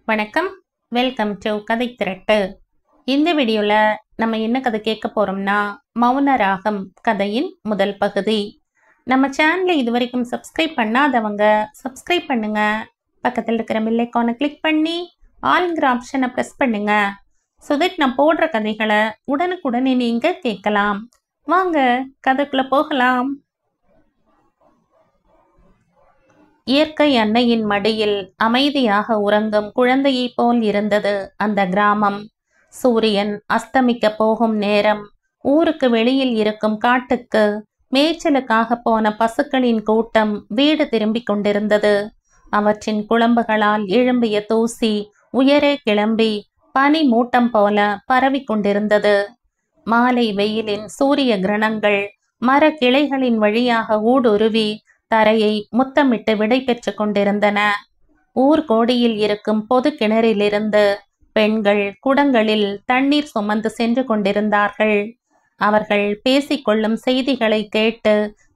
வணக்கம். Welcome to கதை திரட்டு. இந்த வீடியோவில் நம்ம என்ன கதை கேட்க போகிறோம்னா, மௌன ராகம் கதையின் முதல் பகுதி. நம்ம சேனலை இதுவரைக்கும் சப்ஸ்கிரைப் பண்ணாதவங்க சப்ஸ்கிரைப் பண்ணுங்க. பக்கத்தில் இருக்கிற பெல் ஐகானை கிளிக் பண்ணி ஆல்ங்கிற ஆப்ஷனை ப்ரெஸ் பண்ணுங்க. ஸோ தட் நான் போடுற கதைகளை உடனுக்குடனே நீங்கள் கேட்கலாம். வாங்க கதைக்குள்ளே போகலாம். இயற்கை அன்னையின் மடியில் அமைதியாக உறங்கும் குழந்தையைப் போல் இருந்தது அந்த கிராமம். சூரியன் அஸ்தமிக்க போகும் நேரம். ஊருக்கு வெளியில் இருக்கும் காட்டுக்கு மேய்ச்சலுக்காக போன பசுக்களின் கூட்டம் வீடு திரும்பிக் கொண்டிருந்தது. அவற்றின் குழம்புகளால் எழும்பிய தூசி உயரே கிளம்பி பனி மூட்டம் போல பரவி கொண்டிருந்தது. மாலை வெயிலின் சூரிய கிரணங்கள் மர கிளைகளின் வழியாக ஊடுருவி தரையை முத்தமிட்டு விடை பெற்று கொண்டிருந்தன. ஊர்கோடியில் இருக்கும் பொது கிணறிலிருந்து பெண்கள் குடங்களில் தண்ணீர் சுமந்து சென்று கொண்டிருந்தார்கள். அவர்கள் பேசிக்கொள்ளும் செய்திகளை கேட்டு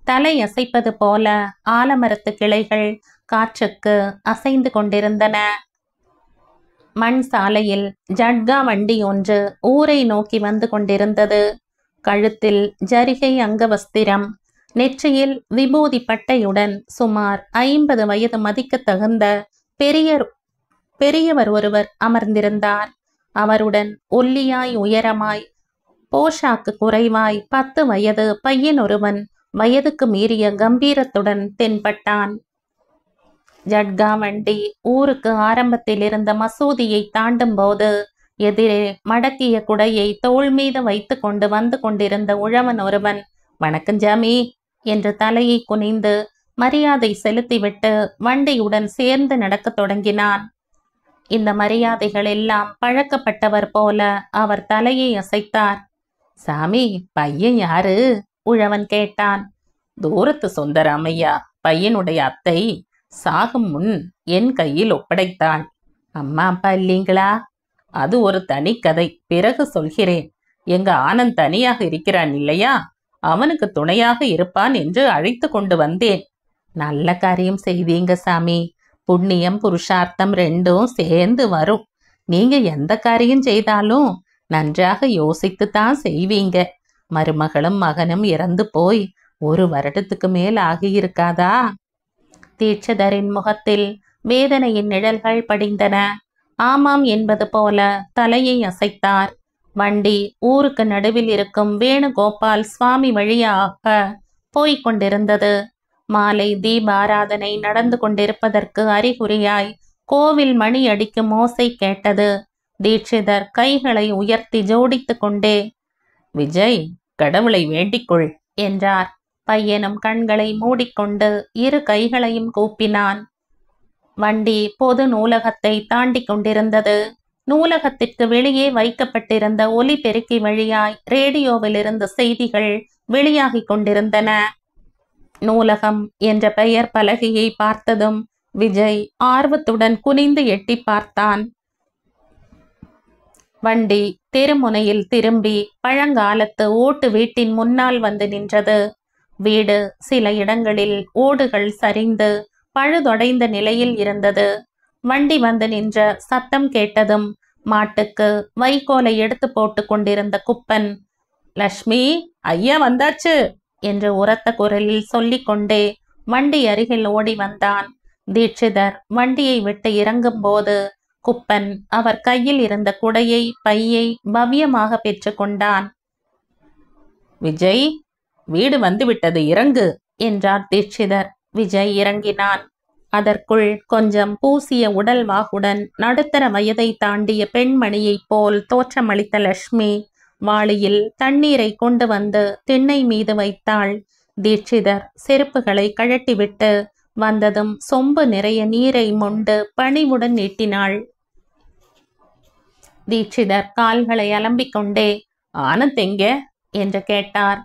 தலை அசைப்பது போல ஆலமரத்து கிளைகள் காற்றுக்கு அசைந்து கொண்டிருந்தன. மண் சாலையில் ஜட்கா வண்டி ஒன்று ஊரை நோக்கி வந்து கொண்டிருந்தது. கழுத்தில் ஜரிகை அங்கவஸ்திரம், நெற்றியில் விபூதி பட்டையுடன் சுமார் 50 வயது மதிக்க தகுந்த பெரியவர் ஒருவர் அமர்ந்திருந்தார். அவருடன் ஒல்லியாய் உயரமாய் போஷாக்கு குறைவாய் 10 வயது பையன் ஒருவன் வயதுக்கு மீறிய கம்பீரத்துடன் தென்பட்டான். ஜட்கா வண்டி ஊருக்கு ஆரம்பத்தில் இருந்த மசூதியை தாண்டும் போது எதிரே மடக்கிய குடையை தோள் மீது வைத்து கொண்டு வந்து கொண்டிருந்த உழவன் ஒருவன், "வணக்கம் ஜாமி" என்று தலையை குனிந்து மரியாதை செலுத்திவிட்டு வண்டியுடன் சேர்ந்து நடக்கத் தொடங்கினான். இந்த மரியாதைகள் எல்லாம் பழக்கப்பட்டவர் போல அவர் தலையை அசைத்தார். "சாமி, பையன் யாரு?" உழவன் கேட்டான். "தூரத்து சொந்தராமையா, பையனுடைய அத்தை சாகும் முன் என் கையில் ஒப்படைத்தாள்." "அம்மா அப்பா இல்லீங்களா?" "அது ஒரு தனி கதை, பிறகு சொல்கிறேன். எங்க ஆனந்த் தனியாக இருக்கிறான் இல்லையா, அவனுக்கு துணையாக இருப்பான் என்று அழைத்து கொண்டு வந்தேன்." "நல்ல காரியம் செய்தீங்க சாமி. புண்ணியம் புருஷார்த்தம் ரெண்டும் சேர்ந்து வரும். நீங்க எந்த காரியம் செய்தாலும் நன்றாக யோசித்து தான் செய்வீங்க. மருமகளும் மகனும் இறந்து போய் 1 வருடத்துக்கு மேல் ஆகியிருக்காதா?" தீட்சிதரின் முகத்தில் வேதனையின் நிழல்கள் படிந்தன. ஆமாம் என்பது போல தலையை அசைத்தார். வண்டி ஊருக்கு நடுவில் இருக்கும் வேணுகோபால் சுவாமி வழியாக போய்கொண்டிருந்தது. மாலை தீபாராதனை நடந்து கொண்டிருப்பதற்கு அறிகுறியாய் கோவில் மணி அடிக்கும் ஓசை கேட்டது. தீட்சிதர் கைகளை உயர்த்தி ஜோடித்து கொண்டே, "விஜய், கடவுளை வேண்டிக்கொள்" என்றார். பையனும் கண்களை மூடிக்கொண்டு 2 கைகளையும் கூப்பினான். வண்டி பொது நூலகத்தை தாண்டி கொண்டிருந்தது. நூலகத்திற்கு வெளியே வைக்கப்பட்டிருந்த ஒலி பெருக்கி வழியாய் ரேடியோவில் இருந்த செய்திகள் வெளியாகி கொண்டிருந்தன. நூலகம் என்ற பெயர் பலகையை பார்த்ததும் விஜய் ஆர்வத்துடன் குனிந்து எட்டி பார்த்தான். வண்டி தெருமுனையில் திரும்பி பழங்காலத்து ஓட்டு வீட்டின் முன்னால் வந்து நின்றது. வீடு சில இடங்களில் ஓடுகள் சரிந்து பழுதொடைந்த நிலையில் இருந்தது. வண்டி வந்து நின்ற சத்தம் கேட்டதும் மாட்டுக்கு வைக்கோலை எடுத்து போட்டு கொண்டிருந்த குப்பன், "லட்சுமி, ஐயா வந்தாச்சு" என்று உரத்த குரலில் சொல்லிக்கொண்டே வண்டி அருகில் ஓடி வந்தான். தீட்சிதர் வண்டியை விட்டு இறங்கும் போது குப்பன் அவர் கையில் இருந்த குடையை பையை பவ்யமாக பெற்று கொண்டான். "விஜய், வீடு வந்துவிட்டது, இறங்கு" என்றார் தீட்சிதர். விஜய் இறங்கினான். அதற்குள் கொஞ்சம் பூசிய உடல் வாகுடன் நடுத்தர வயதை தாண்டிய பெண்மணியைப் போல் தோற்றமளித்த லட்சுமி வாளியில் தண்ணீரை கொண்டு வந்து திண்ணை மீது வைத்தாள். தீட்சிதர் செருப்புகளை கழட்டிவிட்டு வந்ததும் சொம்பு நிறைய நீரை மொண்டு பணிவுடன் நீட்டினாள். தீட்சிதர் கால்களை அலம்பிக் கொண்டே, "ஆனந்த் எங்கே?" என்று கேட்டார்.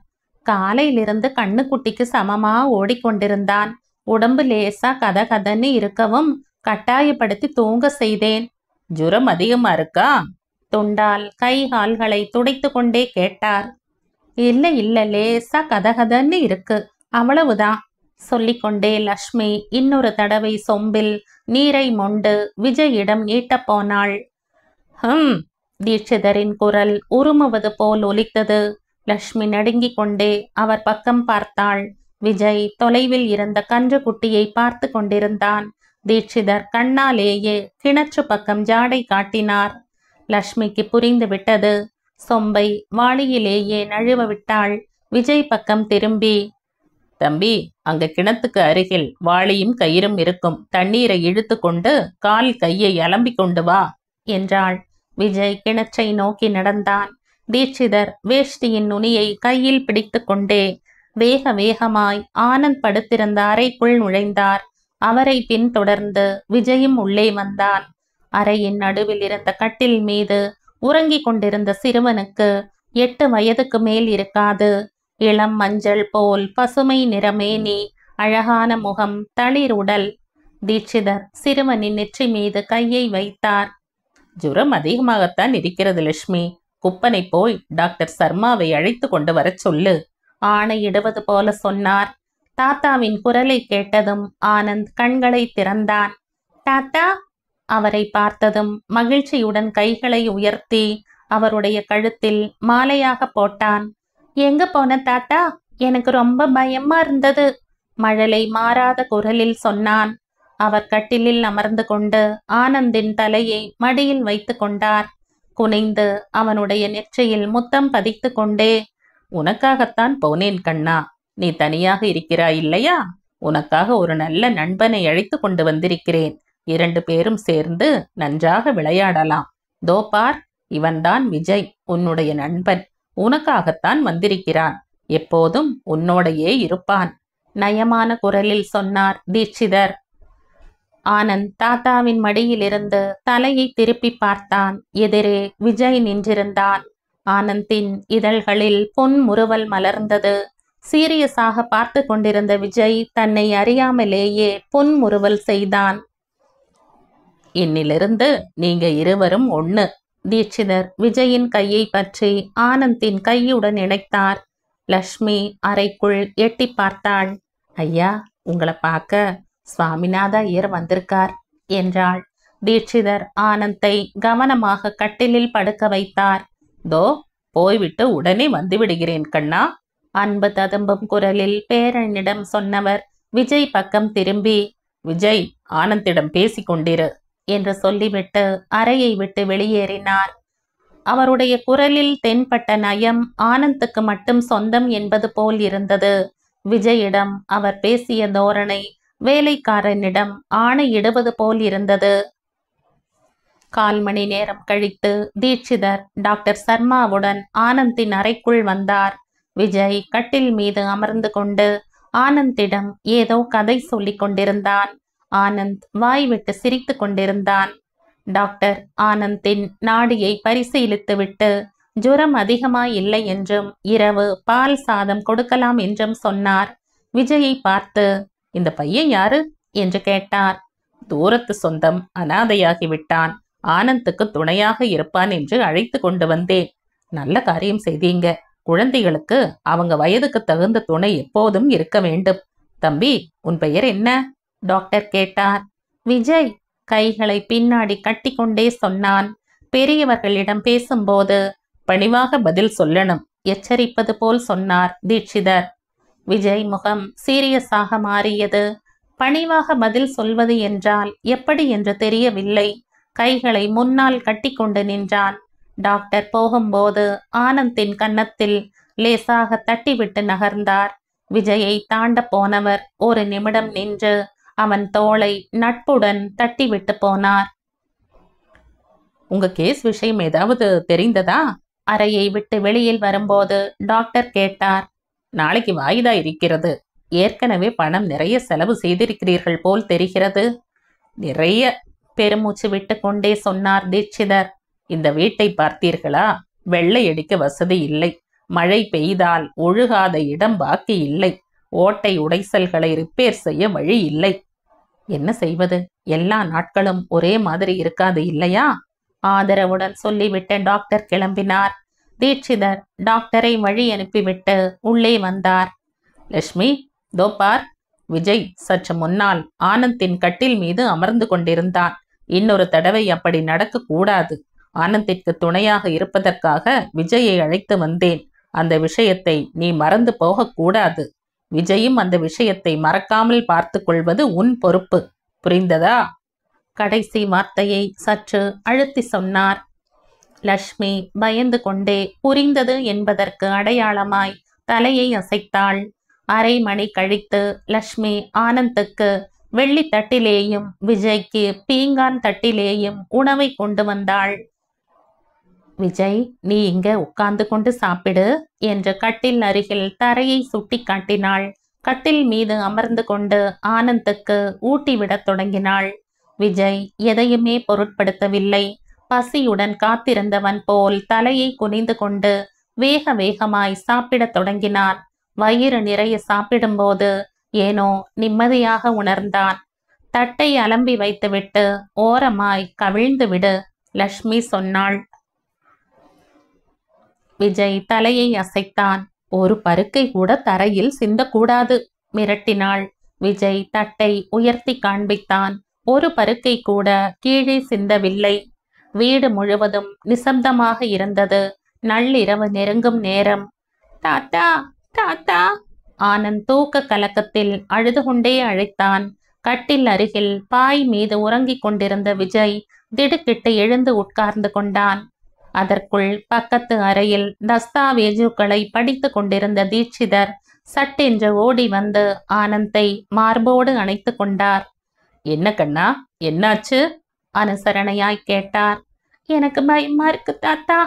காலையிலிருந்து கண்ணுக்குட்டிக்கு சமமா ஓடிக்கொண்டிருந்தான். உடம்பு லேசா கதகதன்னு இருக்கவும் கட்டாயப்படுத்தி தூங்க செய்தேன். "ஜுரம் அதிகமா இருக்கா?" துண்டால் கை கால்களை துடைத்து கொண்டே கேட்டார். "இல்ல லேசா கதகதன்னு இருக்கு, அவ்வளவுதான்." சொல்லிக்கொண்டே லக்ஷ்மி இன்னொரு தடவை சொம்பில் நீரை மொண்டு விஜயிடம் நீட்டப் போனாள். தீட்சிதரின் குரல் உருமுவது போல் ஒலித்தது. லக்ஷ்மி நடுங்கிக் கொண்டே அவர் பக்கம் பார்த்தாள். விஜய் தொலைவில் இருந்த கன்று குட்டியை பார்த்து கொண்டிருந்தான். தீட்சிதர் கண்ணாலேயே கிணற்று பக்கம் ஜாடை காட்டினார். லக்ஷ்மிக்கு புரிந்து விட்டது. சொம்பை வாளியிலேயே நழுவ விட்டாள். விஜய் பக்கம் திரும்பி, தம்பி, அங்க கிணத்துக்கு அருகில் வாளியும் கயிறும் இருக்கும். தண்ணீரை இழுத்து கொண்டு கால் கையை அலம்பிக் கொண்டு வா என்றாள். விஜய் கிணற்றை நோக்கி நடந்தான். தீட்சிதர் வேஷ்டியின் நுனியை கையில் பிடித்து கொண்டே வேக வேகமாய் ஆனந்த் படுத்திருந்த அறைக்குள் நுழைந்தார். அவரை பின்தொடர்ந்து விஜயும் உள்ளே வந்தான். அறையின் நடுவில் இருந்த கட்டில் மீது உறங்கிக் கொண்டிருந்த சிறுவனுக்கு 8 வயதுக்கு மேல் இருக்காது. இளம் மஞ்சள் போல் பசுமை நிறமேனி, அழகான முகம், தளிர் உடல். தீட்சிதர் சிறுவனின் நெற்றி மீது கையை வைத்தார். ஜுரம் அதிகமாகத்தான் இருக்கிறது லட்சுமி. குப்பனை போய் டாக்டர் சர்மாவை அழைத்து கொண்டு வரச் சொல்லு. ஆணையிடுவது போல சொன்னார். தாத்தாவின் குரலை கேட்டதும் ஆனந்த் கண்களை திறந்தான். தாத்தா! அவரை பார்த்ததும் மகிழ்ச்சியுடன் கைகளை உயர்த்தி அவருடைய கழுத்தில் மாலையாக போட்டான். எங்க போன தாத்தா? எனக்கு ரொம்ப பயமா இருந்தது, மழலை மாறாத குரலில் சொன்னான். அவர் கட்டிலில் அமர்ந்து கொண்டு ஆனந்தின் தலையை மடியில் வைத்து கொண்டார். குனிந்து அவனுடைய நெற்றியில் முத்தம் பதித்து கொண்டே, உனக்காகத்தான் போனேன் கண்ணா. நீ தனியாக இருக்கிறாய் இல்லையா? உனக்காக ஒரு நல்ல நண்பனை அழைத்து கொண்டு வந்திருக்கிறேன். 2 பேரும் சேர்ந்து நன்றாக விளையாடலாம். தோ பார், இவன்தான் விஜய், உன்னுடைய நண்பன். உனக்காகத்தான் வந்திருக்கிறான். எப்போதும் உன்னோடையே இருப்பான். நயமான குரலில் சொன்னார் தீட்சிதர். ஆனந்த் தாத்தாவின் மடியிலிருந்து தலையை திருப்பி பார்த்தான். எதிரே விஜய் நின்றிருந்தான். ஆனந்தின் இதழ்களில் பொன்முறுவல் மலர்ந்தது. சீரியஸாக பார்த்து கொண்டிருந்த விஜய் தன்னை அறியாமலேயே பொன்முறுவல் செய்தான். இன்னிலிருந்து நீங்க இருவரும் ஒண்ணு. தீட்சிதர் விஜயின் கையை பற்றி ஆனந்தின் கையுடன் இணைத்தார். லக்ஷ்மி அறைக்குள் எட்டி பார்த்தாள். ஐயா, உங்களை பார்க்க சுவாமிநாத ஐயர் வந்திருக்கார் என்றாள். தீட்சிதர் ஆனந்தை கவனமாக கட்டிலில் படுக்க வைத்தார். தோ போய்விட்டு உடனே வந்து விடுகிறேன் கண்ணா. அன்பு ததும்பும் குரலில் பேரனிடம் சொன்னவர் விஜய் பக்கம் திரும்பி, விஜய், ஆனந்திடம் பேசி கொண்டிரு என்று சொல்லிவிட்டு அறையை விட்டு வெளியேறினார். அவருடைய குரலில் தென்பட்ட நயம் ஆனந்துக்கு மட்டும் சொந்தம் என்பது போல் இருந்தது. விஜயிடம் அவர் பேசிய தோரணை வேலைக்காரனிடம் ஆணையிடுவது போல் இருந்தது. 1/4 மணி நேரம் கழித்து தீட்சிதர் டாக்டர் சர்மாவுடன் ஆனந்தின் அறைக்குள் வந்தார். விஜய் கட்டில் மீது அமர்ந்து கொண்டு ஆனந்திடம் ஏதோ கதை சொல்லிக் கொண்டிருந்தான். ஆனந்த் வாய்விட்டு சிரித்து கொண்டிருந்தான். டாக்டர் ஆனந்தின் நாடியை பரிசீலித்துவிட்டு ஜுரம் அதிகமாய் இல்லை என்றும் இரவு பால் சாதம் கொடுக்கலாம் என்றும் சொன்னார். விஜயை பார்த்து, இந்த பையன் யாரு என்று கேட்டார். தூரத்து சொந்தம், அனாதையாகிவிட்டான். ஆனந்துக்கு துணையாக இருப்பான் என்று அழைத்து கொண்டு வந்தேன். நல்ல காரியம் செய்தீங்க. குழந்தைகளுக்கு அவங்க வயதுக்கு தகுந்த துணை எப்போதும் இருக்க வேண்டும். தம்பி, உன் பெயர் என்ன? டாக்டர் கேட்டார். விஜய் கைகளை பின்னாடி கட்டிக்கொண்டே சொன்னான். பெரியவர்களிடம் பேசும்போது பணிவாக பதில் சொல்லணும், எச்சரிப்பது போல் சொன்னார் தீட்சிதர். விஜய் முகம் சீரியஸாக மாறியது. பணிவாக பதில் சொல்வது என்றால் எப்படி என்று தெரியவில்லை. கைகளை முன்னால் கட்டிக்கொண்டு நின்றான். டாக்டர் போகும்போது ஆனந்தின் கன்னத்தில் லேசாக தட்டிவிட்டு நகர்ந்தார். விஜயை தாண்ட போனவர் ஒரு நிமிடம் நின்று அவன் தோளை நட்புடன் தட்டிவிட்டு போனார். உங்க கேஸ் விஷயம் ஏதாவது தெரிந்ததா? அறையை விட்டு வெளியில் வரும்போது டாக்டர் கேட்டார். நாளைக்கு வாய்தா இருக்கிறது. ஏற்கனவே பணம் நிறைய செலவு செய்திருக்கிறீர்கள் போல் தெரிகிறது. நிறைய, பெருமூச்சு விட்டு கொண்டே சொன்னார் தீட்சிதர். இந்த வீட்டை பார்த்தீர்களா? வெள்ளை அடிக்க வசதி இல்லை. மழை பெய்தால் ஒழுகாத இடம் பாக்கி இல்லை. ஓட்டை உடைசல்களை ரிப்பேர் செய்ய வழி இல்லை. என்ன செய்வது? எல்லா நாட்களும் ஒரே மாதிரி இருக்காது இல்லையா? ஆதரவுடன் சொல்லிவிட்டு டாக்டர் கிளம்பினார். தீட்சிதர் டாக்டரை வழி அனுப்பிவிட்டு உள்ளே வந்தார். லட்சுமி, தோப்பார், விஜய் சற்று முன்னால் ஆனந்தின் கட்டில் மீது அமர்ந்து கொண்டிருந்தான். இன்னொரு தடவை அப்படி நடக்க கூடாது. ஆனந்திற்கு துணையாக இருப்பதற்காக விஜயை அழைத்து வந்தேன். அந்த விஷயத்தை நீ மறந்து போகக்கூடாது. விஜயும் அந்த விஷயத்தை மறக்காமல் பார்த்து கொள்வது உன் பொறுப்பு. புரிந்ததா? கடைசி வார்த்தையை சற்று அழுத்தி சொன்னார். லட்சுமி பயந்து கொண்டே புரிந்தது என்பதற்கு அடையாளமாய் தலையை அசைத்தாள். அரை மணி கழித்து லட்சுமி ஆனந்துக்கு வெள்ளி தட்டிலேயும் விஜய்க்கு பீங்கான் தட்டிலேயும் உணவை கொண்டு வந்தாள். விஜய், நீ இங்க உட்கார்ந்து கொண்டு சாப்பிடு என்று கட்டில் அருகில் தரையை சுட்டி காட்டினாள். கட்டில் மீது அமர்ந்து கொண்டு ஆனந்துக்கு ஊட்டிவிடத் தொடங்கினாள். விஜய் எதையுமே பொருட்படுத்தவில்லை. பசியுடன் காத்திருந்தவன் போல் தலையை குனிந்து கொண்டு வேக வேகமாய் சாப்பிடத் தொடங்கினான். வயிறு நிறைய சாப்பிடும்போது ஏனோ நிம்மதியாக உணர்ந்தான். தட்டை அலம்பி வைத்துவிட்டு ஓரமாய் கவிழ்ந்து விடு, லட்சுமி சொன்னாள். விஜய் தலையை அசைத்தான். ஒரு பருக்கை கூட தரையில் சிந்தக்கூடாது, மிரட்டினாள். விஜய் தட்டை உயர்த்தி காண்பித்தான். ஒரு பருக்கை கூட கீழே சிந்தவில்லை. வீடு முழுவதும் நிசப்தமாக இருந்தது. நள்ளிரவு நெருங்கும் நேரம். தாத்தா, தாத்தா, ஆனந்த் தூக்க கலக்கத்தில் அழுது கொண்டே அழைத்தான். கட்டில் அருகில் பாய் மீது உறங்கிக் கொண்டிருந்த விஜய் திடுக்கிட்டு எழுந்து உட்கார்ந்து கொண்டான். அதற்குள் பக்கத்து அறையில் தஸ்தாவேஜுக்களை படித்து கொண்டிருந்த தீட்சிதர் சட்டென்று ஓடி வந்து ஆனந்தை மார்போடு அணைத்து கொண்டார். என்ன கண்ணா, என்னாச்சு? அனுசரணையாய் கேட்டார். எனக்கு பயமா இருக்கு தாத்தா.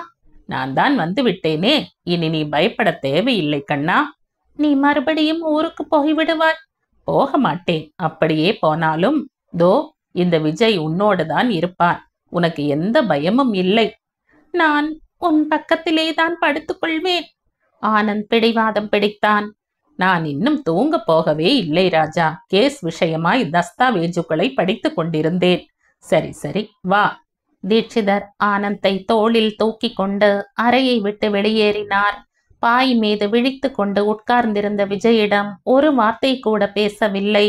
நான் தான் வந்து விட்டேனே, இனி நீ பயப்பட தேவையில்லை கண்ணா. நீ மறுபடியும் ஊருக்கு போய்விடுவாய். போக மாட்டேன். அப்படியே போனாலும் தோ இந்த விஜய் உன்னோடு தான் இருப்பான். உனக்கு எந்த பயமும் இல்லை. நான் உன் பக்கத்திலே தான் படுத்துக்கொள்வேன். ஆனந்த் பிடிவாதம் பிடித்தான். நான் இன்னும் தூங்க போகவே இல்லை ராஜா. கேஸ் விஷயமாய் தஸ்தாவேஜுக்களை படித்து கொண்டிருந்தேன். சரி சரி வா. தீட்சிதர் ஆனந்தை தோளில் தூக்கி கொண்டு அறையை விட்டு வெளியேறினார். பாய் மீது விழித்து கொண்டு உட்கார்ந்திருந்த விஜயிடம் ஒரு வார்த்தை கூட பேசவில்லை.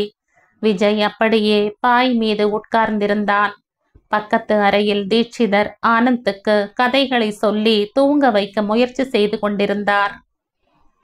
விஜய் அப்படியே பாய் மீது உட்கார்ந்திருந்தான். பக்கத்து அறையில் தீட்சிதர் ஆனந்துக்கு கதைகளை சொல்லி தூங்க வைக்க முயற்சி செய்து கொண்டிருந்தார்.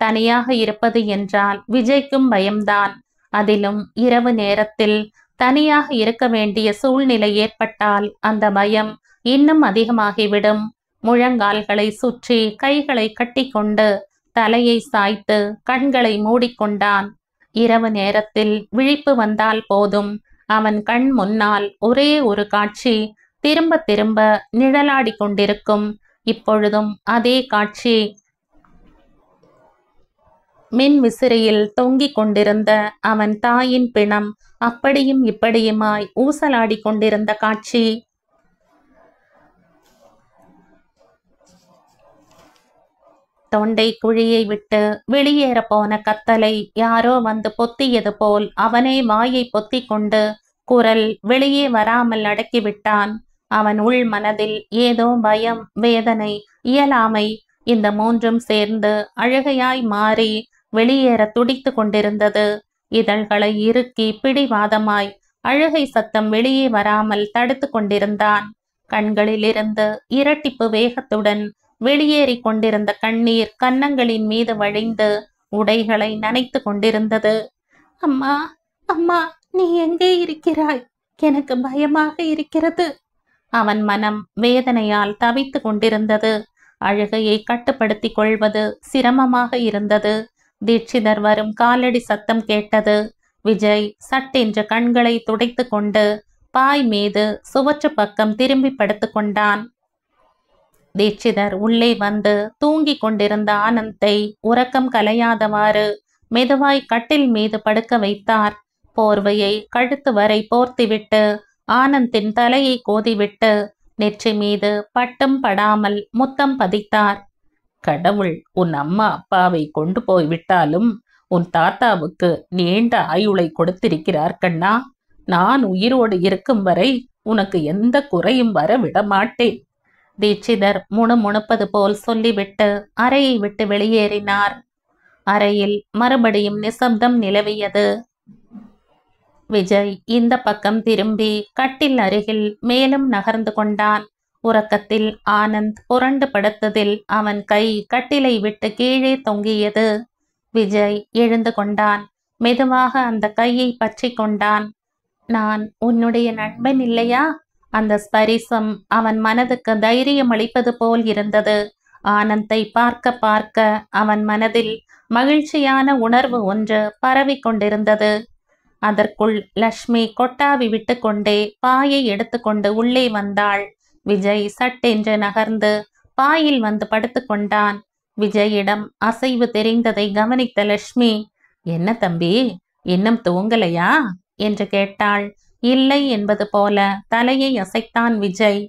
தனியாக இருப்பது என்றால் விஜய்க்கும் பயம்தான். அதிலும் இரவு நேரத்தில் தனியாக இருக்க வேண்டிய சூழ்நிலை ஏற்பட்டால் அந்த பயம் இன்னும் அதிகமாகிவிடும். முழங்கால்களை சுற்றி கைகளை கட்டிக்கொண்டு தலையை சாய்த்து கண்களை மூடிக்கொண்டான். இரவு நேரத்தில் விழிப்பு வந்தால் போதும், அவன் கண் முன்னால் ஒரே ஒரு காட்சி திரும்ப திரும்ப நிழலாடி கொண்டிருக்கும். இப்பொழுதும் அதே காட்சி. மின் விசிறியில் தொங்கிக் கொண்டிருந்த அவன் தாயின் பிணம் அப்படியும் இப்படியுமாய் ஊசலாடி கொண்டிருந்த காட்சி. தொண்டை குழியை விட்டு வெளியேற போன கத்தலை யாரோ வந்து பொத்தியது போல் அவனே வாயை பொத்தி கொண்டு குரல் வெளியே வராமல் அடக்கிவிட்டான். அவன் உள் மனதில் ஏதோ பயம், வேதனை, இயலாமை, இந்த மூன்றும் சேர்ந்து அழுகையாய் மாறி வெளியேற துடித்து கொண்டிருந்தது. இதழ்களை இறுக்கி பிடிவாதமாய் அழுகை சத்தம் வெளியே வராமல் தடுத்து கொண்டிருந்தான். கண்களிலிருந்து இரட்டிப்பு வேகத்துடன் வெளியேறி கொண்டிருந்த கண்ணீர் கன்னங்களின் மீது வழிந்து உடைகளை நனைத்து கொண்டிருந்தது. அம்மா, அம்மா, நீ எங்கே இருக்கிறாய்? எனக்கு பயமாக இருக்கிறது. அவன் மனம் வேதனையால் தவித்து கொண்டிருந்தது. அழுகையை கட்டுப்படுத்திக் கொள்வது சிரமமாக இருந்தது. தீட்சிதர் வரும் காலடி சத்தம் கேட்டது. விஜய் சட்டென்று கண்களை துடைத்து கொண்டு பாய் மீது சுவற்று பக்கம் திரும்பி படுத்து கொண்டான். தீட்சிதர் உள்ளே வந்து தூங்கி கொண்டிருந்த ஆனந்தை உறக்கம் கலையாதவாறு மெதுவாய் கட்டில் மீது படுக்க வைத்தார். போர்வையை கழுத்து வரை போர்த்திவிட்டு ஆனந்தின் தலையை கோதிவிட்டு நெற்றி மீது பட்டும் படாமல் முத்தம் பதித்தார். கடவுள் உன் அம்மா அப்பாவை கொண்டு போய்விட்டாலும் உன் தாத்தாவுக்கு நீண்ட ஆயுளை கொடுத்திருக்கிறார் கண்ணா. நான் உயிரோடு இருக்கும் வரை உனக்கு எந்த குறையும் வர விட மாட்டேன். தீட்சிதர் முணுமுணுப்பது போல் சொல்லிவிட்டு அறையை விட்டு வெளியேறினார். அறையில் மறுபடியும் நிசப்தம் நிலவியது. விஜய் இந்த பக்கம் திரும்பி கட்டில் அருகில் மேலும் நகர்ந்து கொண்டான். உறக்கத்தில் ஆனந்த் புரண்டு படுத்ததில் அவன் கை கட்டிலை விட்டு கீழே தொங்கியது. விஜய் எழுந்து கொண்டான். மெதுவாக அந்த கையை பற்றி கொண்டான். நான் உன்னுடைய நண்பன் இல்லையா? அந்த ஸ்பரிசம் அவன் மனதுக்கு தைரியம் அளிப்பது போல் இருந்தது. ஆனந்தை பார்க்க பார்க்க அவன் மனதில் மகிழ்ச்சியான உணர்வு ஒன்று பரவி கொண்டிருந்தது. அதற்குள் லக்ஷ்மி கொட்டாவி விட்டு கொண்டே பாயை எடுத்துக்கொண்டு உள்ளே வந்தாள். விஜய் சட்டென்று நகர்ந்து பாயில் வந்து படுத்து கொண்டான். விஜயிடம் அசைவு தெரிந்ததை கவனித்த லட்சுமி, என்ன தம்பி, இன்னும் தூங்கலையா என்று கேட்டாள். இல்லை என்பது போல தலையை அசைத்தான் விஜய்.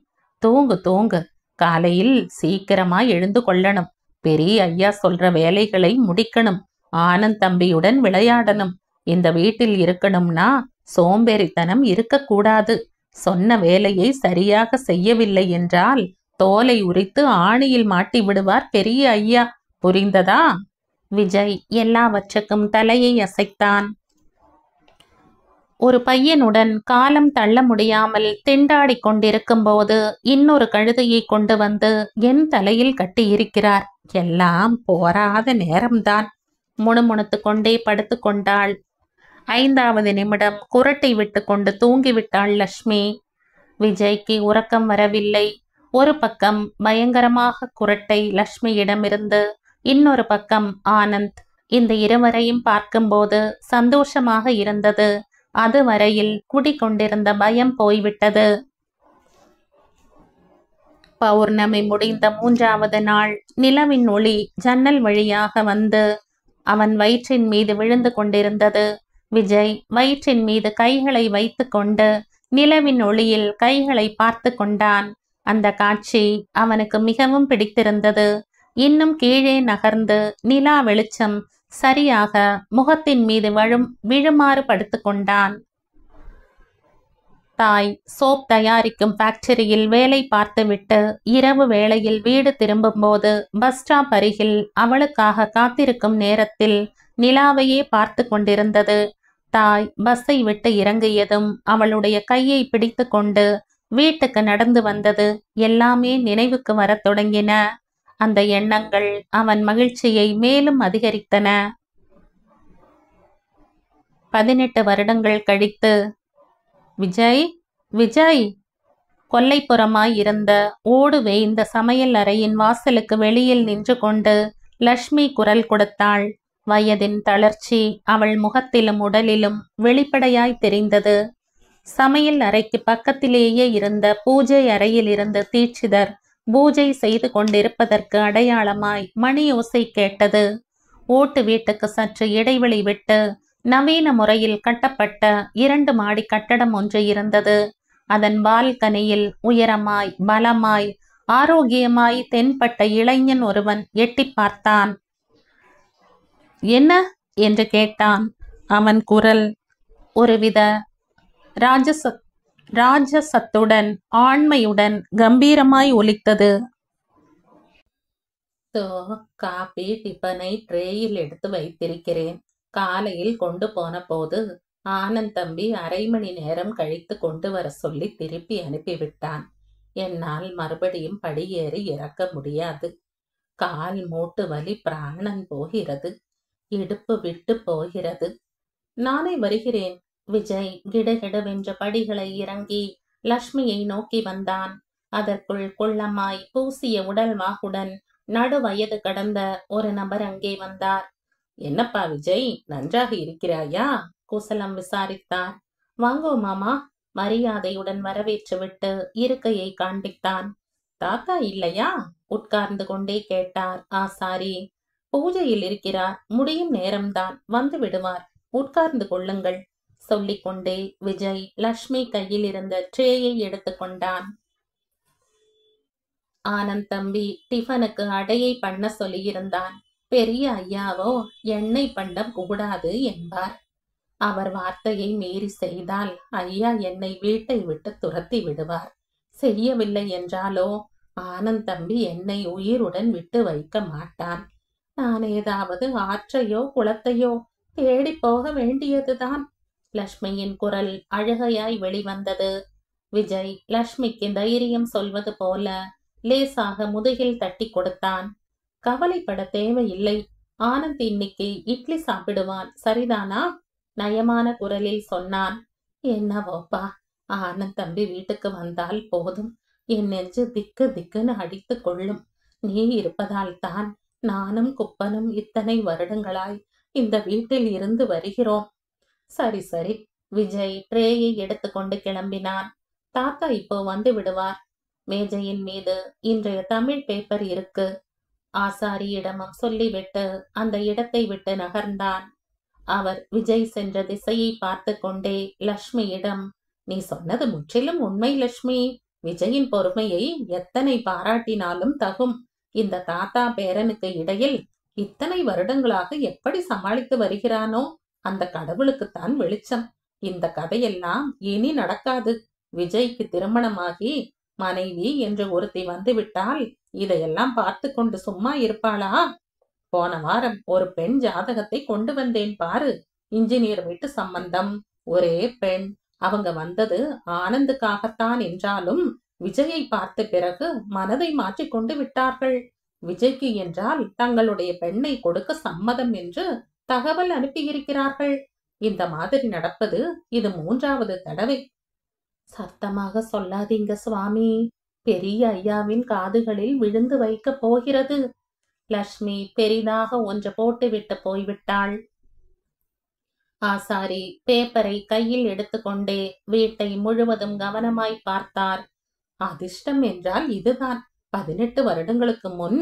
தூங்கு தூங்கு, காலையில் சீக்கிரமா எழுந்து கொள்ளணும். பெரிய ஐயா சொல்ற வேலைகளை முடிக்கணும். ஆனந்த் தம்பியுடன் விளையாடணும். இந்த வீட்டில் இருக்கணும்னா சோம்பேறித்தனம் இருக்கக்கூடாது. சொன்ன வேலையை சரியாக செய்யவில்லை என்றால் தோலை உரித்து ஆணியில் மாட்டி விடுவார் பெரிய ஐயா. புரிந்ததா? விஜய் எல்லாவற்றுக்கும் தலையை அசைத்தான். ஒரு பையனுடன் காலம் தள்ள முடியாமல் திண்டாடி கொண்டிருக்கும் போது இன்னொரு கழுதையை கொண்டு வந்து என் தலையில் கட்டியிருக்கிறார். எல்லாம் போராத நேரம்தான். முணுமுணுத்து கொண்டே படுத்து கொண்டாள். 5வது நிமிடம் குரட்டை விட்டு கொண்டு தூங்கிவிட்டாள் லட்சுமி. விஜய்க்கு உறக்கம் வரவில்லை. ஒரு பக்கம் பயங்கரமாக குரட்டை லட்சுமியிடமிருந்து, இன்னொரு பக்கம் ஆனந்த். இந்த இருவரையும் பார்க்கும்போது சந்தோஷமாக இருந்தது. அதுவரையில் குடிக்கொண்டிருந்த பயம் போய்விட்டது. பௌர்ணமி முடிந்த 3வது நாள் நிலவின் ஒளி ஜன்னல் வழியாக வந்து அவன் வயிற்றின் மீது விழுந்து கொண்டிருந்தது. விஜய் வயிற்றின் மீது கைகளை வைத்து கொண்டு நிலவின் ஒளியில் கைகளை பார்த்து கொண்டான். அந்த காட்சி அவனுக்கு மிகவும் பிடித்திருந்தது. இன்னும் கீழே நகர்ந்து நிலா வெளிச்சம் சரியாக முகத்தின் மீது விழுமாறு படுத்து கொண்டான். தாய் சோப் தயாரிக்கும் ஃபேக்டரியில் வேலை பார்த்துவிட்டு இரவு வேளையில் வீடு திரும்பும்போது பஸ் ஸ்டாப் அருகில் அவளுக்காக காத்திருக்கும் நேரத்தில் நிலாவையே பார்த்து கொண்டிருந்தது. தாய் பஸ்ஸை விட்டு இறங்கியதும் அவளுடைய கையை பிடித்து கொண்டு வீட்டுக்கு நடந்து வந்தது எல்லாமே நினைவுக்கு வரத் தொடங்கின. அந்த எண்ணங்கள் அவன் மகிழ்ச்சியை மேலும் அதிகரித்தன. 18 வருடங்கள் கழித்து விஜய் விஜய் கொல்லைப்புறமாய் இருந்த ஓடு வேய்ந்த சமையல் அறையின் வாசலுக்கு வெளியில் நின்று கொண்டு லக்ஷ்மி குரல் கொடுத்தாள். வயதின் தளர்ச்சி அவள் முகத்திலும் உடலிலும் வெளிப்படையாய் தெரிந்தது. சமையல் அறைக்கு பக்கத்திலேயே இருந்த பூஜை அறையில் இருந்து தீட்சிதர் பூஜை செய்து கொண்டிருப்பதற்கு அடையாளமாய் மணி ஓசை கேட்டது. ஓட்டு வீட்டுக்கு சற்று இடைவெளி விட்டு நவீன முறையில் கட்டப்பட்ட 2 மாடி கட்டடம் ஒன்று இருந்தது. அதன் பால்கனியில் உயரமாய் பலமாய் ஆரோக்கியமாய் தென்பட்ட இளைஞன் ஒருவன் எட்டி பார்த்தான். என்ன என்று கேட்டான். அவன் குரல் ஒருவித ராஜசத்துடன் ஆண்மையுடன் கம்பீரமாய் ஒலித்தது. காபி டிபனை ட்ரேயில் எடுத்து வைத்திருக்கிறேன். காலையில் கொண்டு போன போது ஆனந்த் தம்பி 1/2 மணி நேரம் கழித்து கொண்டு வர சொல்லி திருப்பி அனுப்பிவிட்டான். என்னால் மறுபடியும் படியேறி இறக்க முடியாது. கால் மூட்டு வலி பிராணன் போகிறது. இடுப்பு விட்டு போகிறது. நானே வருகிறேன். விஜய் கிடுகிடுவென்ற படிகளை இறங்கி லக்ஷ்மியை நோக்கி வந்தான். அதற்குள் குள்ளமாய் பூசிய உடல் வாகுடன் நடுவயது கடந்த ஒரு நபர் அங்கே வந்தார். என்னப்பா விஜய், நன்றாக இருக்கிறாயா? குசலம் விசாரித்தார். வாங்கோ மாமா, மரியாதையுடன் வரவேற்றுவிட்டு இருக்கையை காண்பித்தான். தாத்தா இல்லையா? உட்கார்ந்து கொண்டே கேட்டார் ஆசாரி. பூஜையில் இருக்கிறார். முடியும் நேரம்தான், வந்து விடுவார். உட்கார்ந்து கொள்ளுங்கள் சொல்லிக்கொண்டே விஜய் லக்ஷ்மி கையில் இருந்த ட்ரேயை எடுத்துக்கொண்டான். ஆனந்த் தம்பி டிஃபனுக்கு அடையை பண்ண சொல்லியிருந்தான். பெரிய ஐயாவோ எண்ணெய் பண்டம் கூடாது என்பார். அவர் வார்த்தையை மீறி செய்தால் ஐயா என்னை வீட்டை விட்டு துரத்தி விடுவார். செய்யவில்லை என்றாலோ ஆனந்த் தம்பி என்னை உயிருடன் விட்டு வைக்க மாட்டான். நான் ஏதாவது ஆற்றையோ குளத்தையோ தேடி போக வேண்டியதுதான். லக்ஷ்மியின் குரல் அழுகையாய் வெளிவந்தது. விஜய் லக்ஷ்மிக்கு தைரியம் சொல்வது போல லேசாக முதுகில் தட்டி கொடுத்தான். கவலைப்பட தேவையில்லை. ஆனந்த் இன்னைக்கு இட்லி சாப்பிடுவான், சரிதானா? நயமான குரலில் சொன்னான். என்னவோப்பா, ஆனந்த் தம்பி வீட்டுக்கு வந்தால் போதும், என் நெஞ்சு திக்கு திக்குன்னு அடித்து கொள்ளும். நீ இருப்பதால் தான் நானும் குப்பனும் இத்தனை வருடங்களாய் இந்த வீட்டில் இருந்து வருகிறோம். சரி சரி. விஜய் ட்ரேயை எடுத்துக்கொண்டு கிளம்பினான். தாத்தா இப்போ வந்து விடுவார். மேஜையின் மீது இன்றைய தமிழ் பேப்பர் இருக்கு. ஆசாரியிடமும் சொல்லிவிட்டு அந்த இடத்தை விட்டு நகர்ந்தான். அவர் விஜய் சென்ற திசையை பார்த்து கொண்டே லக்ஷ்மியிடம், நீ சொன்னது முற்றிலும் உண்மை லக்ஷ்மி. விஜயின் பொறுமையை எத்தனை பாராட்டினாலும் தகும். இந்த தாத்தா பேரனுக்கு இடையில் இத்தனை வருடங்களாக எப்படி சமாளித்து வருகிறானோ அந்த கடவுளுக்குத்தான் வெளிச்சம். இந்த கதையெல்லாம் இனி நடக்காது. விஜய்க்கு திருமணமாகி மனைவி என்று ஒருத்தி வந்துவிட்டால் இதையெல்லாம் பார்த்து கொண்டு சும்மா இருப்பாளா? போன வாரம் ஒரு பெண் ஜாதகத்தை கொண்டு வந்தேன் பாரு. இன்ஜினியர் வீட்டு சம்பந்தம், ஒரே பெண். அவங்க வந்தது ஆனந்துக்காகத்தான் என்றாலும் விஜயை பார்த்த பிறகு மனதை மாற்றிக்கொண்டு விட்டார்கள். விஜய்க்கு என்றால் தங்களுடைய பெண்ணை கொடுக்க சம்மதம் என்று தகவல் அனுப்பியிருக்கிறார்கள். இந்த மாதிரி நடப்பது இது 3வது தடவை. சத்தமாக சொல்லாதீங்க சுவாமி, பெரிய ஐயாவின் காதுகளில் விழுந்து வைக்க போகிறது. லக்ஷ்மி பெரிதாக ஒன்று போட்டுவிட்டு போய்விட்டாள். ஆசாரி பேப்பரை கையில் எடுத்துக்கொண்டே வீட்டை முழுவதும் கவனமாய் பார்த்தார். அதிர்ஷ்டம் என்றால் இதுதான். 18 வருடங்களுக்கு முன்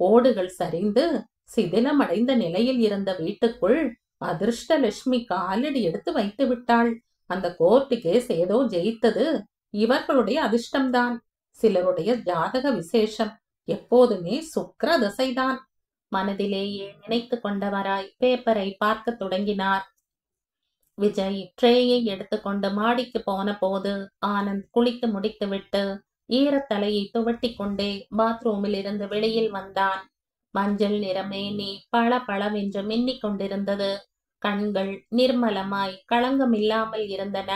ஓடுகள் சரிந்து சிதிலமடைந்த நிலையில் இருந்த வீட்டுக்குள் அதிர்ஷ்ட லட்சுமி காலடி எடுத்து வைத்து விட்டாள். அந்த கோர்ட்டு கேஸ் ஏதோ ஜெயித்தது இவர்களுடைய அதிர்ஷ்டம்தான். சிலருடைய ஜாதக விசேஷம் எப்போதுமே சுக்கிர தசைதான். மனதிலேயே நினைத்து கொண்டவராய் பேப்பரை பார்க்க தொடங்கினார். விஜய் ட்ரேயை எடுத்துக்கொண்டு மாடிக்கு போன போது ஆனந்த் குளித்து முடித்துவிட்டு ஈரத்தலையை துவட்டி கொண்டே பாத்ரூமில் இருந்து வெளியில் வந்தான். மஞ்சள் நிற மேனி பள பளவென்று மின்னிக் கொண்டிருந்தது. கண்கள் நிர்மலமாய் களங்கமில்லாமல் இருந்தன.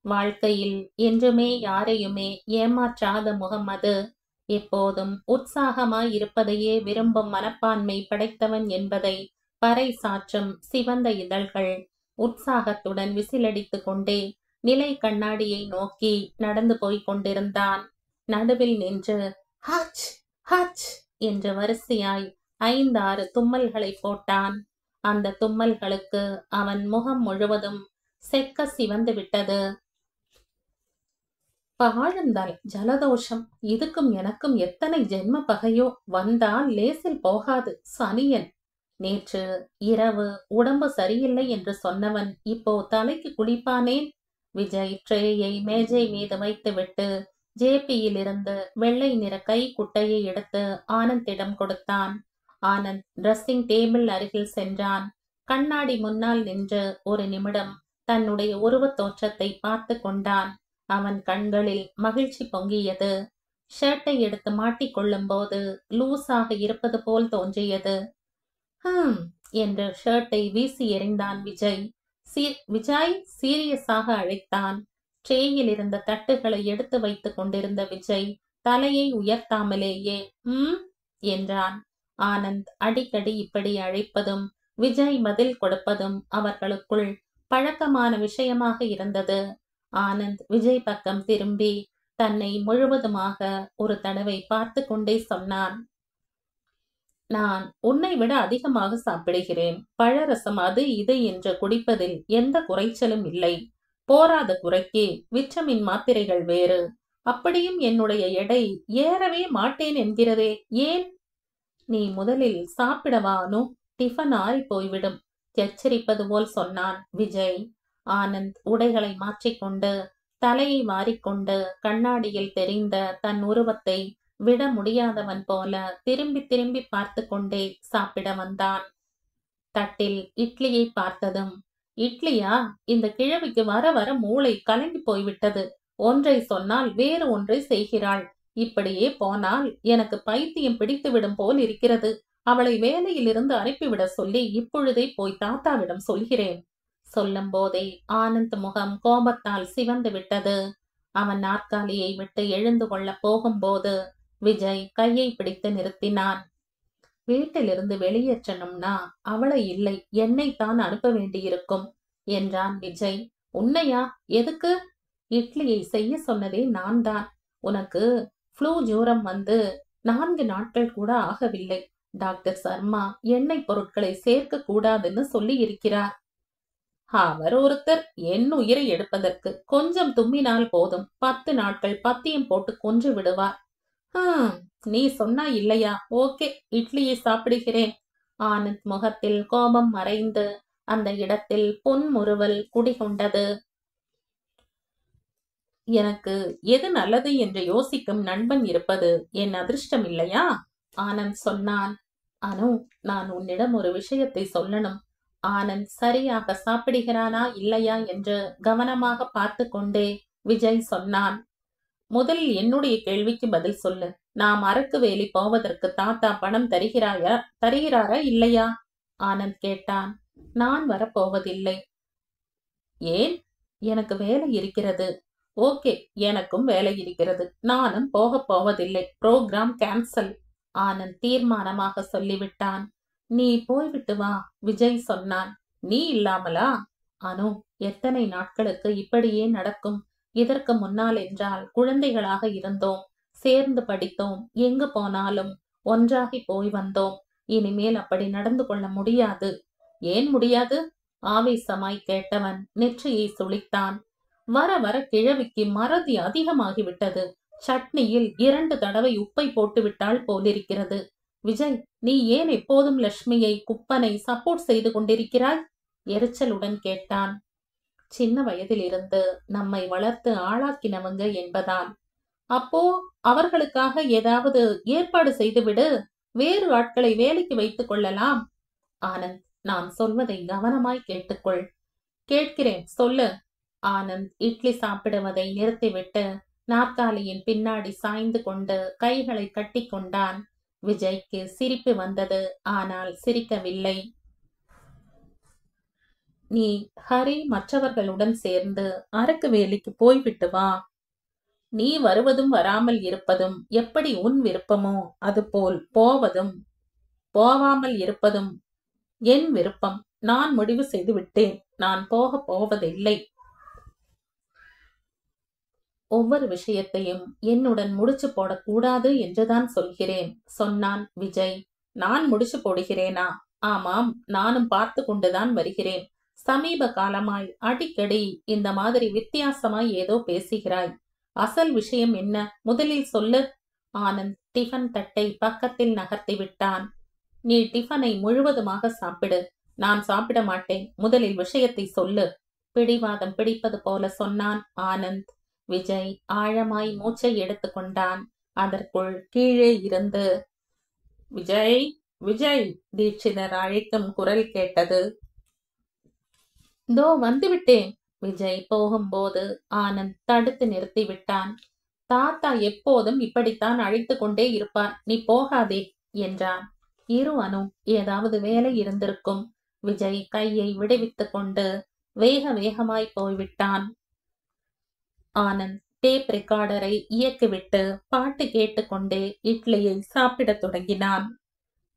வாழ்க்கையில் என்றுமே யாரையுமே ஏமாற்றாத முகம் அது. எப்போதும் உற்சாகமாய் இருப்பதையே விரும்பும் மனப்பான்மை படைத்தவன் என்பதை பறை சாற்றும் சிவந்த இதழ்கள். உற்சாகத்துடன் விசிலடித்து கொண்டே நிலை கண்ணாடியை நோக்கி நடந்து போய்க் கொண்டிருந்தான். நடுவில் நின்று ஹச் ஹச் என்று வரிசையாய் 5-6 தும்மல்களை போட்டான். அந்த தும்மல்களுக்கு அவன் முகம் முழுவதும் செக்க சிவந்து விட்டது. பாழந்தால் ஜலதோஷம். இதுக்கும் எனக்கும் எத்தனை ஜென்ம பகையோ. வந்தால் லேசில் போகாது சனியன். நேற்று இரவு உடம்பு சரியில்லை என்று சொன்னவன் இப்போ தலைக்கு குளிப்பானேன்? விஜய் ட்ரேயை மேஜை மீது வைத்துவிட்டு ஜேபியில் இருந்து வெள்ளை நிற கை குட்டையை எடுத்து ஆனந்திடம் கொடுத்தான். ஆனந்த் ட்ரெஸ்ஸிங் டேபிள் அருகில் சென்றான். கண்ணாடி முன்னால் நின்று ஒரு நிமிடம் தன்னுடைய உருவத் தோற்றத்தை பார்த்து கொண்டான். அவன் கண்களில் மகிழ்ச்சி பொங்கியது. ஷர்ட்டை எடுத்து மாட்டிக்கொள்ளும் போது லூஸாக இருப்பது போல் தோன்றியது. என்று ஷர்ட்டை வீசி எறிந்தான் விஜய். விஜய் சீரியஸாக அழைத்தான். ட்ரேயில் இருந்த தட்டுகளை எடுத்து வைத்துக் கொண்டிருந்த விஜய் தலையை உயர்த்தாமலேயே என்றான். ஆனந்த் அடிக்கடி இப்படி அழைப்பதும் விஜய் பதில் கொடுப்பதும் அவர்களுக்குள் பழக்கமான விஷயமாக இருந்தது. ஆனந்த் விஜய் பக்கம் திரும்பி தன்னை முழுவதுமாக ஒரு தடவை பார்த்து கொண்டே சொன்னான். நான் உன்னை விட அதிகமாக சாப்பிடுகிறேன். பழரசம் அது இது என்று குடிப்பதில் எந்த குறைச்சலும் இல்லை. போராத குறைக்கு விட்டமின் மாத்திரைகள் வேறு. அப்படியும் என்னுடைய எடை ஏறவே மாட்டேன் என்கிறதே, ஏன்? நீ முதலில் சாப்பிடவானோ, டிஃபன் ஆறி போய்விடும். எச்சரிப்பது போல் சொன்னான் விஜய். ஆனந்த் உடைகளை மாற்றிக்கொண்டு தலையை வாரிக்கொண்டு கண்ணாடியில் தெரிந்த தன் உருவத்தை விட முடியாதவன் போல திரும்பி திரும்பி பார்த்து கொண்டே சாப்பிட வந்தான். தட்டில் இட்லியை பார்த்ததும், இட்லியா? இந்த கிழவிக்கு வர வர மூளை கலங்கி போய்விட்டது. ஒன்றை சொன்னால் வேறு ஒன்றை செய்கிறாள். இப்படியே போனால் எனக்கு பைத்தியம் பிடித்துவிடும் போல் இருக்கிறது. அவளை வேலையிலிருந்து அனுப்பிவிட சொல்லி இப்பொழுதே போய் தாத்தாவிடம் சொல்கிறேன். சொல்லும் போதே ஆனந்த் முகம் கோபத்தால் சிவந்து விட்டது. அவன் நாற்காலியை விட்டு எழுந்து கொள்ள போகும்போது விஜய் கையை பிடித்து நிறுத்தினான். வீட்டிலிருந்து வெளியேற்றணும்னா அவளை இல்லை, என்னைத்தான் அனுப்ப வேண்டியிருக்கும் என்றான் விஜய். உன்னையா? எதுக்கு? இட்லியை செய்ய சொன்னதே நான் தான். உனக்கு ஃப்ளூ ஜூரம் வந்து 4 நாட்கள் கூட ஆகவில்லை. டாக்டர் சர்மா எண்ணெய் பொருட்களை சேர்க்க கூடாதுன்னு சொல்லி இருக்கிறார். அவர் ஒருத்தர் என் உயிரை எடுப்பதற்கு கொஞ்சம் தும்மினால் போதும் 10 நாட்கள் பத்தியம் போட்டு கொன்று விடுவார். நீ சொன்னா இல்லையா? ஓகே, இட்லியை சாப்பிடுகிறேன். ஆனந்த் முகத்தில் கோபம் மறைந்து அந்த இடத்தில் பொன்முறுவல் குடிகொண்டது. எனக்கு எது நல்லது என்று யோசிக்கும் நண்பன் இருப்பது என் அதிர்ஷ்டம் இல்லையா? ஆனந்த் சொன்னான். அனு, நான் உன்னிடம் ஒரு விஷயத்தை சொல்லணும். ஆனந்த் சரியாக சாப்பிடுகிறானா இல்லையா என்று கவனமாக பார்த்து கொண்டே விஜய் சொன்னான். முதலில் என்னுடைய கேள்விக்கு பதில் சொல்லு. நாம் அரக்கு வேலி போவதற்கு தாத்தா பணம் தருகிறாரா இல்லையா? ஆனந்த் கேட்டான். நான் வரப்போவதில்லை. ஏன்? எனக்கு வேலை இருக்கிறது. ஓகே, எனக்கும் வேலை இருக்கிறது. நானும் போகப் போவதில்லை. Program cancel. ஆனந்த் தீர்மானமாக சொல்லிவிட்டான். நீ போய்விட்டு வா, விஜய் சொன்னான். நீ இல்லாமலா? அனு, எத்தனை நாட்களுக்கு இப்படியே நடக்கும்? இதற்கு முன்னால் என்றால் குழந்தைகளாக இருந்தோம், சேர்ந்து படித்தோம், எங்கு போனாலும் ஒன்றாகி போய் வந்தோம். இனிமேல் அப்படி நடந்து கொள்ள முடியாது. ஏன் முடியாது? ஆவேசமாய் கேட்டவன் நெற்றியை சுளித்தான். வர வர கிழவிக்கு மறதி அதிகமாகிவிட்டது. சட்னியில் 2 தடவை உப்பை போட்டு விட்டால் போலிருக்கிறது. விஜய், நீ ஏன் எப்போதும் லட்சுமியை குப்பனை சப்போர்ட் செய்து கொண்டிருக்கிறாய்? எரிச்சலுடன் கேட்டான். சின்ன வயதிலிருந்து நம்மை வளர்த்து ஆளாக்கினவங்க என்பதால். அப்போ அவர்களுக்காக ஏதாவது ஏற்பாடு செய்துவிடு. வேறு ஆட்களை வேலைக்கு வைத்துக் கொள்ளலாம். ஆனந்த், நான் சொல்வதை கவனமாய் கேட்டுக்கொள். கேட்கிறேன், சொல்லு. ஆனந்த் இட்லி சாப்பிடுவதை நிறுத்திவிட்டு நாற்காலியின் பின்னாடி சாய்ந்து கொண்டு கைகளை கட்டி கொண்டான். விஜய்க்கு சிரிப்பு வந்தது, ஆனால் சிரிக்கவில்லை. நீ ஹரி மற்றவர்களுடன் சேர்ந்து அரக்கு வேலிக்கு போய்விட்டு வா. நீ வருவதும் வராமல் இருப்பதும் எப்படி உன் விருப்பமோ அதுபோல் போவதும் போவாமல் இருப்பதும் என் விருப்பம். நான் முடிவு செய்து விட்டேன். நான் போகப் போவதில்லை. ஒவ்வொரு விஷயத்தையும் என்னுடன் முடிச்சு போடக்கூடாது என்றுதான் சொல்கிறேன், சொன்னான் விஜய். நான் முடிச்சு போடுகிறேனா? ஆமாம், நானும் பார்த்து கொண்டுதான் வருகிறேன். சமீப காலமாய் அடிக்கடி இந்த மாதிரி வித்தியாசமாய் ஏதோ பேசுகிறாய். அசல் விஷயம் என்ன? முதலில் சொல்லு. ஆனந்த் டிஃபன் தட்டை பக்கத்தில் நகர்த்தி விட்டான். நீ டிஃபனை முழுவதுமாக சாப்பிடு. நான் சாப்பிட மாட்டேன். முதலில் விஷயத்தை சொல்லு. பிடிவாதம் பிடிப்பது போல சொன்னான் ஆனந்த். விஜய் ஆழமாய் மூச்சை எடுத்துக்கொண்டான். அதற்குள் கீழே இருந்து விஜய், விஜய் தீட்சிதர் அழைக்கும் குரல் கேட்டது. தோ வந்துவிட்டேன். விஜய் போகும்போது ஆனந்த் தடுத்து நிறுத்தி விட்டான். தாத்தா எப்போதும் இப்படித்தான் அழைத்து கொண்டே இருப்பார், நீ போகாதே என்றான். இரு அனு, ஏதாவது வேலை இருந்திருக்கும். விஜய் கையை விடுவித்துக் கொண்டு வேக வேகமாய் போய்விட்டான். ஆனந்த் டேப் ரெக்கார்டரை இயக்கிவிட்டு பாட்டு கேட்டுக்கொண்டே இட்லியை சாப்பிடத் தொடங்கினான்.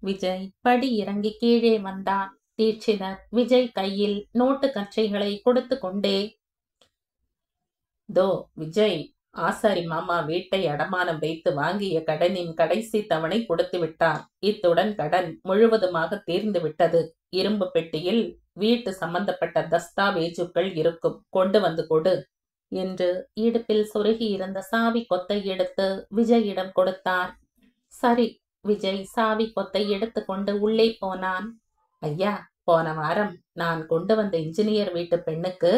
விஜய் படி இறங்கி கீழே வந்தான். தீட்சிதர் விஜய் கையில் நோட்டு கற்றைகளை கொடுத்து கொண்டே, தோ விஜய், ஆசாரி மாமா வீட்டை அடமானம் வைத்து வாங்கிய கடனின் கடைசி தவணை கொடுத்து விட்டார். இத்துடன் கடன் முழுவதுமாக தீர்ந்து விட்டது. இரும்பு பெட்டியில் வீட்டு சம்பந்தப்பட்ட தஸ்தாவேஜுக்கள் இருக்கும், கொண்டு வந்து கொடு என்று இடுப்பில் சொருகி இருந்த சாவி கொத்தை எடுத்து விஜயிடம் கொடுத்தார். சரி. விஜய் சாவி கொத்தை எடுத்துக்கொண்டு உள்ளே போனான். ஐயா, போன வாரம் நான் கொண்டு வந்த இன்ஜினியர் வீட்டு பெண்ணுக்கு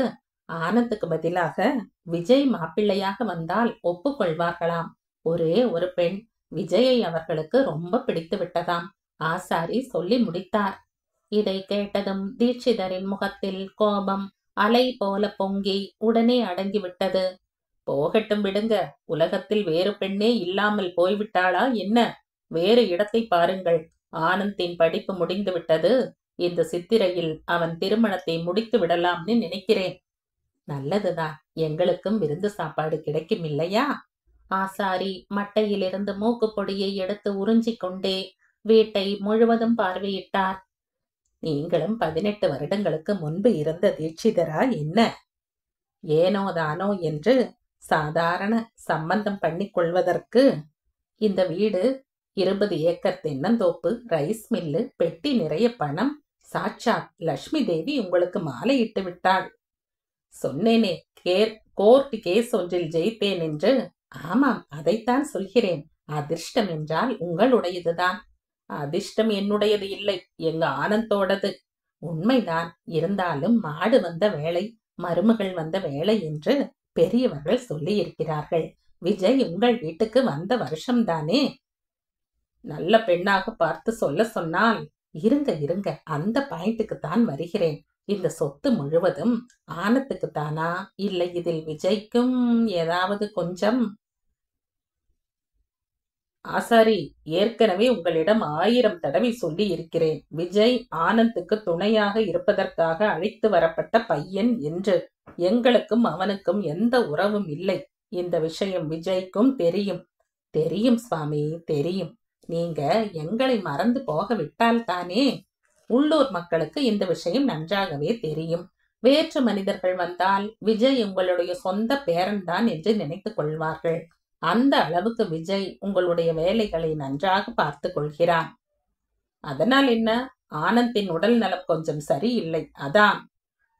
ஆனந்துக்கு பதிலாக விஜய் மாப்பிள்ளையாக வந்தால் ஒப்புக்கொள்வார்களாம். ஒரே ஒரு பெண். விஜயை அவர்களுக்கு ரொம்ப பிடித்து விட்டதாம். ஆசாரி சொல்லி முடித்தார். இதை கேட்டதும் தீட்சிதரின் முகத்தில் கோபம் அலை போல பொங்கி உடனே அடங்கிவிட்டது. போகட்டும் விடுங்க. உலகத்தில் வேறு பெண்ணே இல்லாமல் போய்விட்டாளா என்ன? வேறு இடத்தை பாருங்கள். ஆனந்தின் படிப்பு முடிந்து விட்டது. இந்த சித்திரையில் அவன் திருமணத்தை முடித்து விடலாம்னு நினைக்கிறேன். நல்லதுதான், எங்களுக்கும் விருந்து சாப்பாடு கிடைக்கும் இல்லையா? ஆசாரி மட்டையிலிருந்து மூக்குப்பொடியை எடுத்து உறிஞ்சிக் கொண்டே வீட்டை முழுவதும் பார்வையிட்டார். நீங்களும் 18 வருடங்களுக்கு முன்பு இருந்த தீட்சிதரா என்ன? ஏனோதானோ என்று சாதாரண சம்பந்தம் பண்ணிக் கொள்வதற்கு இந்த வீடு, 20 ஏக்கர் தென்னந்தோப்பு, ரைஸ் மில்லு, பெட்டி நிறைய பணம், சாட்சாத் லட்சுமி தேவி உங்களுக்கு மாலையிட்டு விட்டாள். சொன்னேனே, கோர்ட் கேஸ் ஒன்றில் ஜெயித்தேன் என்று. ஆமாம், அதைத்தான் சொல்கிறேன். அதிர்ஷ்டம் என்றால் உங்களுடையதுதான். அதிர்ஷ்டம் என்னுடையது இல்லை, எங்க ஆனந்தோடது. உண்மைதான். இருந்தாலும் மாடு வந்த வேலை, மருமகள் வந்த வேலை என்று பெரியவர்கள் சொல்லி இருக்கிறார்கள். விஜய் உங்கள் வீட்டுக்கு வந்த வருஷம்தானே. நல்ல பெண்ணாக பார்த்து சொல்ல சொன்னால். இருங்க இருங்க, அந்த பாயிண்ட்டுக்கு தான் வருகிறேன். இந்த சொத்து முழுவதும் ஆனத்துக்குத்தானா, இல்லை இதில் விஜய்க்கும் ஏதாவது கொஞ்சம்? ஆசாரி, ஏற்கனவே உங்களிடம் 1000 தடவை சொல்லி இருக்கிறேன், விஜய் ஆனந்துக்கு துணையாக இருப்பதற்காக அழைத்து வரப்பட்ட பையன் என்று. எங்களுக்கும் அவனுக்கும் எந்த உறவும் இல்லை. இந்த விஷயம் விஜய்க்கும் தெரியும். தெரியும் சுவாமி, தெரியும். நீங்க எங்களை மறந்து போக விட்டால் தானே. உள்ளூர் மக்களுக்கு இந்த விஷயம் நன்றாகவே தெரியும். வேற்று மனிதர்கள் வந்தால் விஜய் உங்களுடைய சொந்த பேரன்தான் என்று நினைத்துக் கொள்வார்கள். அந்த அளவுக்கு விஜய் உங்களுடைய வேலைகளை நன்றாக பார்த்து கொள்கிறான். அதனால் என்ன? ஆனந்தின் உடல் நலம் கொஞ்சம் சரியில்லை, அதான்.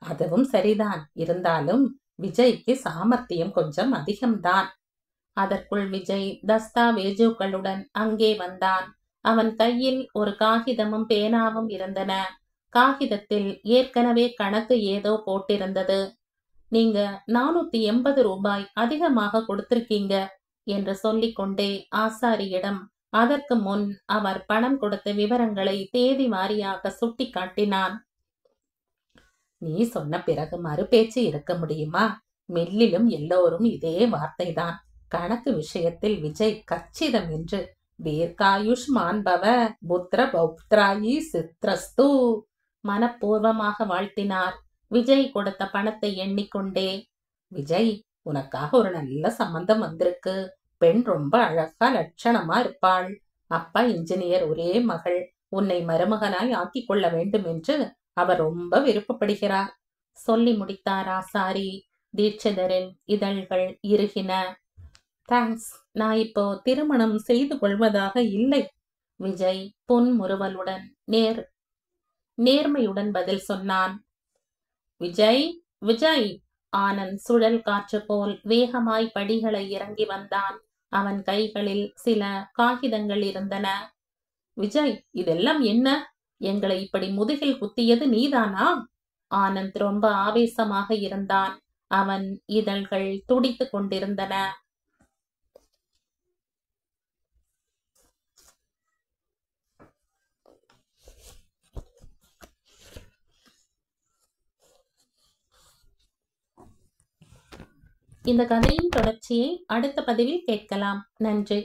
அதுவும் சரிதான். இருந்தாலும் விஜய்க்கு சாமர்த்தியம் கொஞ்சம் அதிகம்தான். அதற்குள் விஜய் தஸ்தாவேஜுக்களுடன் அங்கே வந்தான். அவன் கையில் ஒரு காகிதமும் பேனாவும் இருந்தன. காகிதத்தில் ஏற்கனவே கணக்கு ஏதோ போட்டிருந்தது. நீங்க 480 ரூபாய் அதிகமாக கொடுத்திருக்கீங்க என்று சொல்லிக்கொண்டே ஆசாரியிடம் அதற்கு முன் அவர் பணம் கொடுத்த விவரங்களை தேதி வாரியாக சுட்டி காட்டினான். நீ சொன்ன பிறகு மறுபேச்சு இருக்க முடியுமா? மில்லிலும் எல்லோரும் இதே வார்த்தைதான். கணக்கு விஷயத்தில் விஜய் கச்சிதம் என்று. தீர்காயுஷ்மான் பவ புத்திர பௌத்ராயி சித்ரஸ்து மனப்பூர்வமாக வாழ்த்தினார். விஜய் கொடுத்த பணத்தை எண்ணிக்கொண்டே, விஜய், உனக்காக ஒரு நல்ல சம்பந்தம் வந்திருக்கு. பெண் ரொம்ப அழகா லட்சணமா இருப்பாள். அப்பா இன்ஜினியர், ஒரே மகள். உன்னை மருமகனாய் ஆக்கிக் கொள்ள வேண்டும் என்று அவர் ரொம்ப விருப்பப்படுகிறார். சொல்லி முடித்தார் ஆசாரி. தீட்சிதரின் இதழ்கள் இறுகின. தேங்க்ஸ், நான் இப்போ திருமணம் செய்து கொள்வதாக இல்லை. விஜய் புன்முறுவலுடன் நேர்மையுடன் பதில் சொன்னான். விஜய், விஜய்! ஆனந்த் சுழல் காற்று போல் வேகமாய் படிகளை இறங்கி வந்தான். அவன் கைகளில் சில காகிதங்கள் இருந்தன. விஜய், இதெல்லாம் என்ன? எங்களை இப்படி முதுகில் குத்தியது நீதானா? ஆனந்த் ரொம்ப ஆவேசமாக இருந்தான். அவன் இதழ்கள் துடித்துக் கொண்டிருந்தன. இந்த கதையின் தொடர்ச்சியை அடுத்த பதிவில் கேட்கலாம். நன்றி.